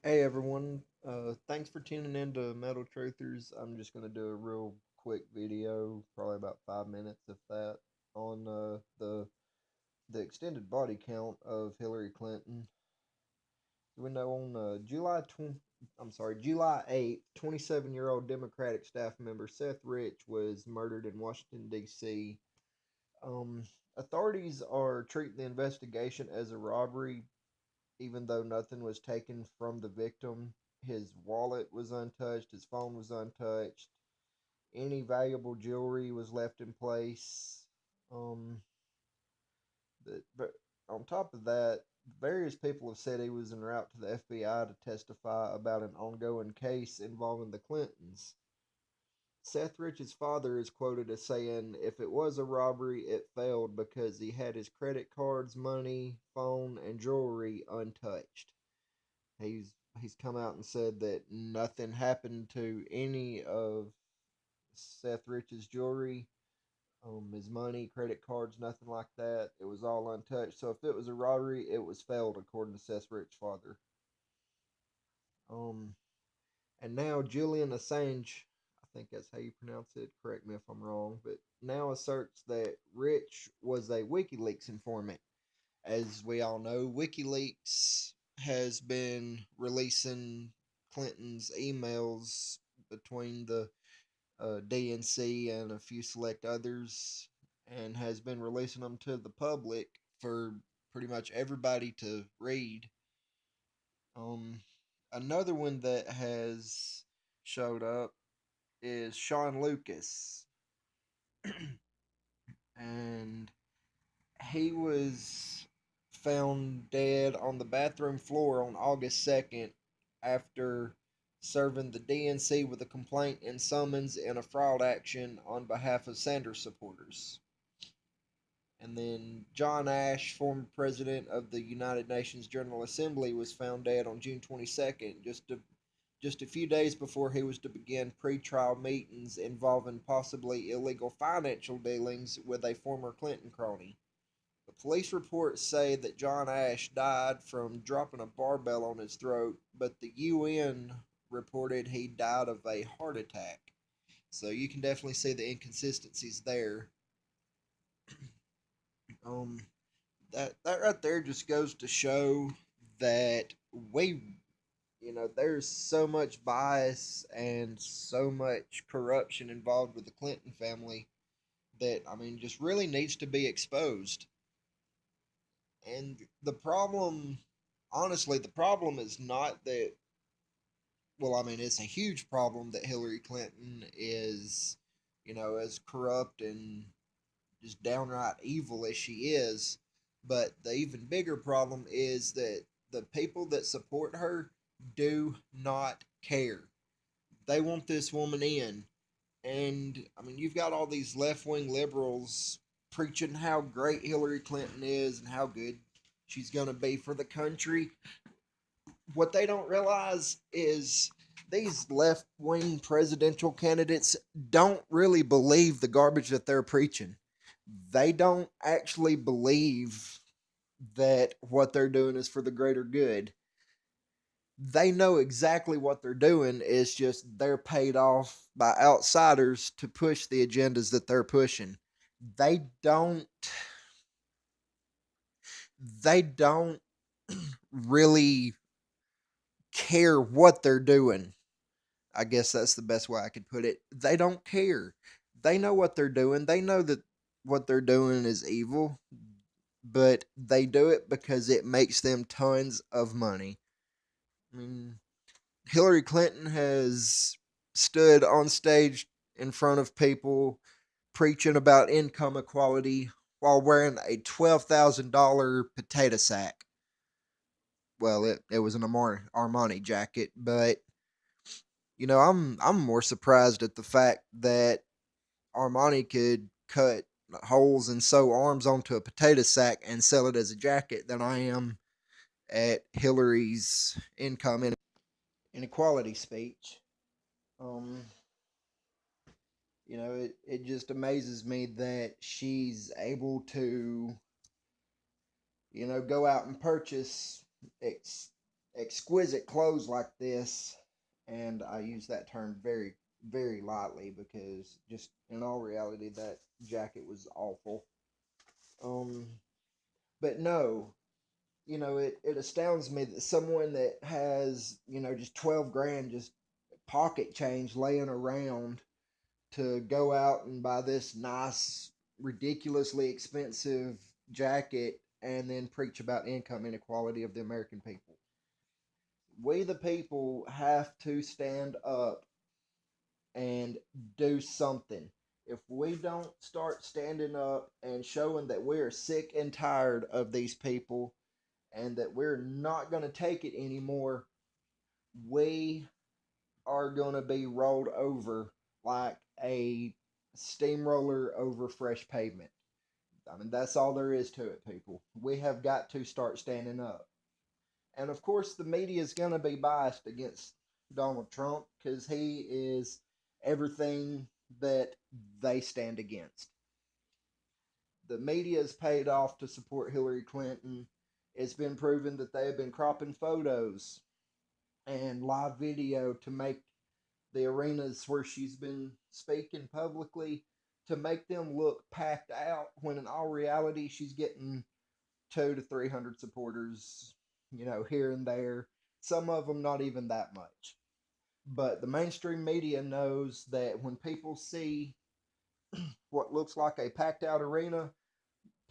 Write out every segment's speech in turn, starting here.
Hey everyone, thanks for tuning in to Metal Truthers. I'm just going to do a real quick video, probably about 5 minutes if that, on the extended body count of Hillary Clinton. We know on July 8th, 27-year-old Democratic staff member Seth Rich was murdered in Washington D.C. Um, Authorities are treating the investigation as a robbery, even though nothing was taken from the victim. His wallet was untouched, his phone was untouched, any valuable jewelry was left in place. Um, but on top of that, various people have said he was en route to the FBI to testify about an ongoing case involving the Clintons. Seth Rich's father is quoted as saying, if it was a robbery, it failed because he had his credit cards, money, phone, and jewelry untouched. He's come out and said that nothing happened to any of Seth Rich's jewelry, his money, credit cards, nothing like that. It was all untouched. So if it was a robbery, it was failed according to Seth Rich's father. Um, and now Julian Assange, I think that's how you pronounce it. Correct me if I'm wrong, but now asserts that Rich was a WikiLeaks informant. As we all know, WikiLeaks has been releasing Clinton's emails between the DNC and a few select others, and has been releasing them to the public for pretty much everybody to read. Um, Another one that has showed up is Sean Lucas, and he was found dead on the bathroom floor on August 2nd after serving the DNC with a complaint and summons in a fraud action on behalf of Sanders supporters. And then John Ash, former president of the United Nations General Assembly, was found dead on June 22nd, just a few days before he was to begin pre-trial meetings involving possibly illegal financial dealings with a former Clinton crony. The police reports say that John Ash died from dropping a barbell on his throat, but the UN reported he died of a heart attack. So you can definitely see the inconsistencies there. Um, that right there just goes to show that there's so much bias and so much corruption involved with the Clinton family that just really needs to be exposed. And the problem is not that, well, it's a huge problem that Hillary Clinton is, as corrupt and just downright evil as she is. But the even bigger problem is that the people that support her do not care. They want this woman in. And you've got all these left wing liberals preaching how great Hillary Clinton is and how good she's going to be for the country. What they don't realize is these left wing presidential candidates don't really believe the garbage that they're preaching. They don't actually believe that what they're doing is for the greater good. They know exactly what they're doing. It's just they're paid off by outsiders to push the agendas that they're pushing. They don't they don't really care what they're doing. I guess that's the best way I could put it. They don't care. They know what they're doing. They know that what they're doing is evil, but they do it because it makes them tons of money. I mean, Hillary Clinton has stood on stage in front of people preaching about income equality while wearing a $12,000 potato sack. Well, it was an Armani jacket, but I'm more surprised at the fact that Armani could cut holes and sew arms onto a potato sack and sell it as a jacket than I am at Hillary's income inequality speech. Um, it just amazes me that she's able to, go out and purchase exquisite clothes like this, and I use that term very, very lightly because just in all reality, that jacket was awful. Um, but no, it astounds me that someone that has, just 12 grand just pocket change laying around to go out and buy this nice, ridiculously expensive jacket and then preach about income inequality of the American people. We, the people, have to stand up and do something. If we don't start standing up and showing that we're sick and tired of these people and that we're not going to take it anymore, we are going to be rolled over like a steamroller over fresh pavement. I mean, that's all there is to it, people. We have got to start standing up. And of course, the media is going to be biased against Donald Trump because he is everything that they stand against. The media is paid off to support Hillary Clinton. It's been proven that they have been cropping photos and live video to make the arenas where she's been speaking publicly to make them look packed out when in all reality she's getting 200 to 300 supporters, here and there. Some of them not even that much. But the mainstream media knows that when people see what looks like a packed out arena,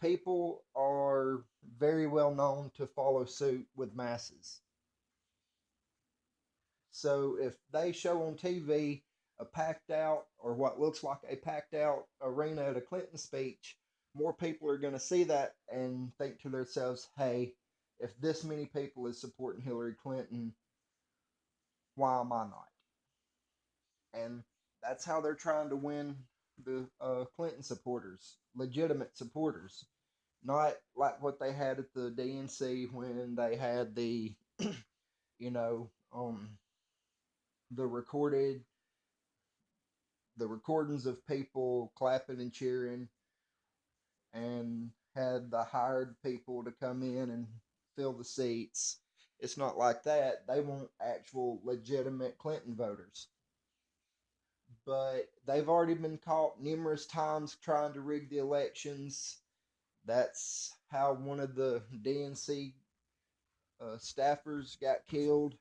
people are very well known to follow suit with masses. So if they show on TV a packed out or what looks like a packed out arena at a Clinton speech, more people are going to see that and think to themselves, hey, if this many people is supporting Hillary Clinton, why am I not? And that's how they're trying to win the Clinton supporters, legitimate supporters, not like what they had at the DNC when they had you know, the recorded the recordings of people clapping and cheering and had the hired people to come in and fill the seats. It's not like that. They want actual legitimate Clinton voters. But they've already been caught numerous times trying to rig the elections. That's how one of the DNC staffers got killed.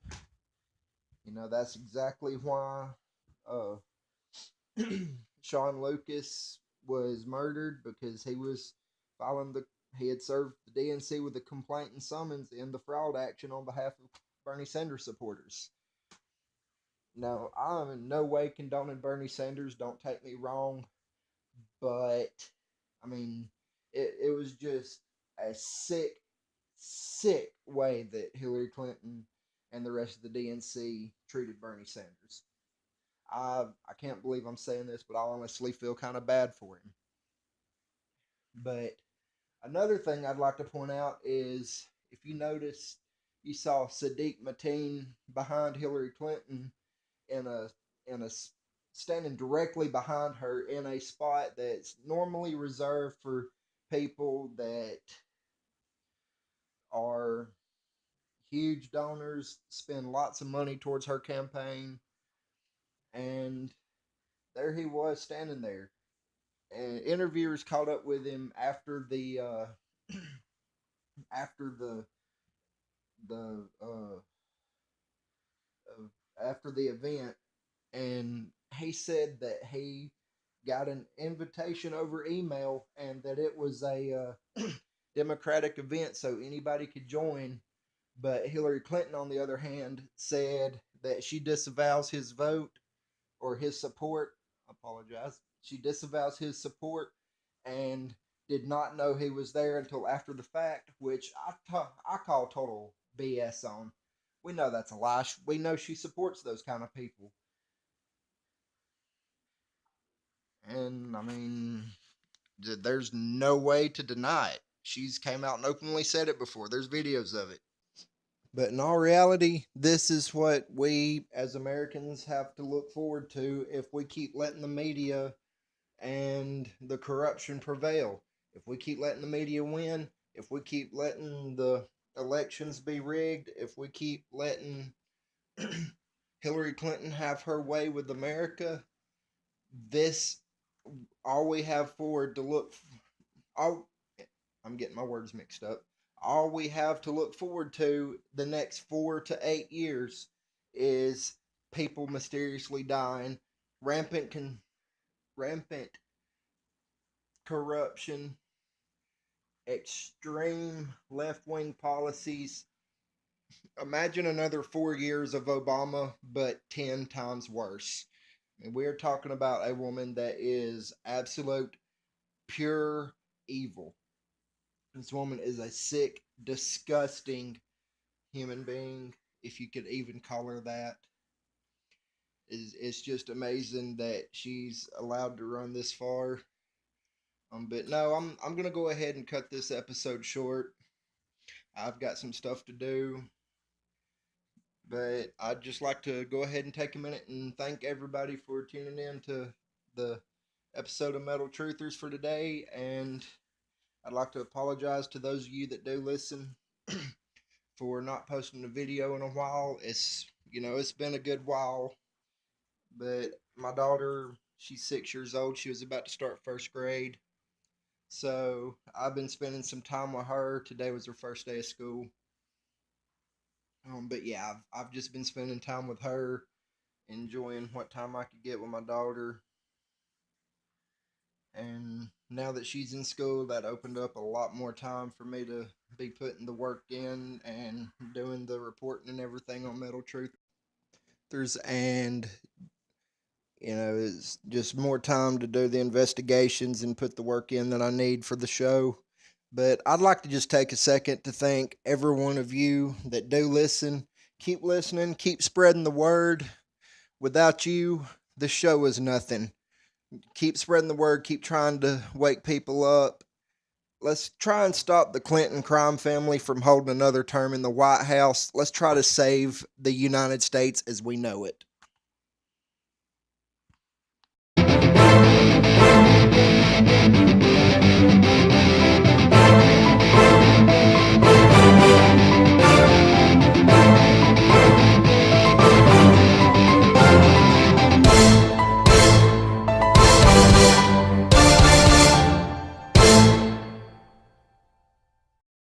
That's exactly why uh, Sean Lucas was murdered because filing the he had served the DNC with a complaint and summons in the fraud action on behalf of Bernie Sanders supporters. Now, I'm in no way condoning Bernie Sanders, don't take me wrong, but I mean, it was just a sick, sick way that Hillary Clinton and the rest of the DNC treated Bernie Sanders. I can't believe I'm saying this, but I honestly feel kind of bad for him. But another thing I'd like to point out is if you notice, you saw Sadiq Mateen behind Hillary Clinton in a standing directly behind her in a spot that's normally reserved for people that are huge donors, spend lots of money towards her campaign, and there he was standing there. And interviewers caught up with him after after the after the event, and he said that he got an invitation over email and that it was a Democratic event, so anybody could join. But Hillary Clinton, on the other hand, said that she disavows his vote or his support. I apologize. She disavows his support and did not know he was there until after the fact, which I call total BS on. We know that's a lie. We know she supports those kind of people. And I mean, there's no way to deny it. She's came out and openly said it before. There's videos of it. But in all reality, this is what we as Americans have to look forward to if we keep letting the media and the corruption prevail. If we keep letting the media win, if we keep letting the elections be rigged, if we keep letting Hillary Clinton have her way with America, this all we have forward to look all I'm getting my words mixed up. All we have to look forward to the next 4 to 8 years is people mysteriously dying, rampant corruption, extreme left wing policies. Imagine another 4 years of Obama, but 10 times worse. And we're talking about a woman that is absolute pure evil. This woman is a sick, disgusting human being, if you could even call her that. It's just amazing that she's allowed to run this far. But no, I'm gonna go ahead and cut this episode short. I've got some stuff to do, but I'd just like to go ahead and take a minute and thank everybody for tuning in to the episode of Metal Truthers for today, and I'd like to apologize to those of you that do listen for not posting a video in a while. It's been a good while, but my daughter, she's 6 years old. She was about to start first grade. So I've been spending some time with her. Today was her first day of school. But yeah, I've just been spending time with her, enjoying what time I could get with my daughter. And now that she's in school, that opened up a lot more time for me to be putting the work in and doing the reporting and everything on Metal Truthers. And, it's just more time to do the investigations and put the work in that I need for the show. But I'd like to just take a second to thank every one of you that do listen. Keep listening, keep spreading the word. Without you, the show is nothing. Keep spreading the word, keep trying to wake people up. Let's try and stop the Clinton crime family from holding another term in the White House. Let's try to save the United States as we know it.